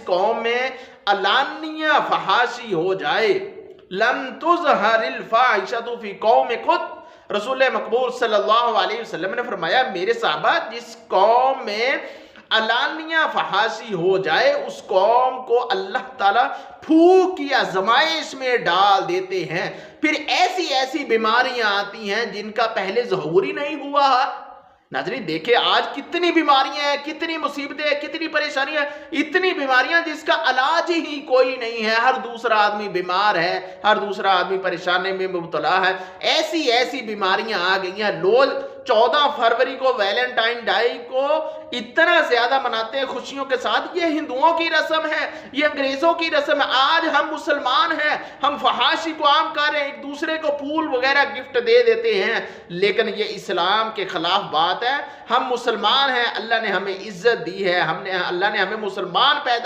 قوم میں علانیہ فحاشی ہو جائے، لم تظہر الفاحشۃ فی قوم قط، رسول مقبول صلی اللہ علیہ وسلم نے فرمایا میرے صحابہ جس قوم میں علانیہ فحاشی ہو جائے اس قوم کو اللہ تعالیٰ پھوک یا زمائش میں ڈال دیتے ہیں، پھر ایسی ایسی بیماریاں آتی ہیں جن کا پہلے ظہور ہی نہیں ہوا۔ ناظرین دیکھیں آج کتنی بیماریاں ہیں، کتنی مصیبتیں ہیں، کتنی پریشانیاں ہیں، اتنی بیماریاں جس کا علاج ہی کوئی نہیں ہے، ہر دوسرا آدمی بیمار ہے، ہر دوسرا آدمی پریشانی میں مبتلا ہے، ایسی ایسی بیماریاں آ گئی ہیں۔ لوگ 14 فروری کو ویلنٹائن ڈے کو اتنا زیادہ مناتے ہیں خوشیوں کے ساتھ، یہ ہندوؤں کی رسم ہے، یہ انگریزوں کی رسم ہے۔ آج ہم مسلمان ہیں، ہم فحاشی کو عام کر رہے ہیں، ایک دوسرے کو پھول وغیرہ گفٹ دے دیتے ہیں، لیکن یہ اسلام کے خلاف بات ہے۔ ہم مسلمان ہیں، اللہ نے ہمیں عزت دی ہے، اللہ نے ہمیں مسلمان پیدا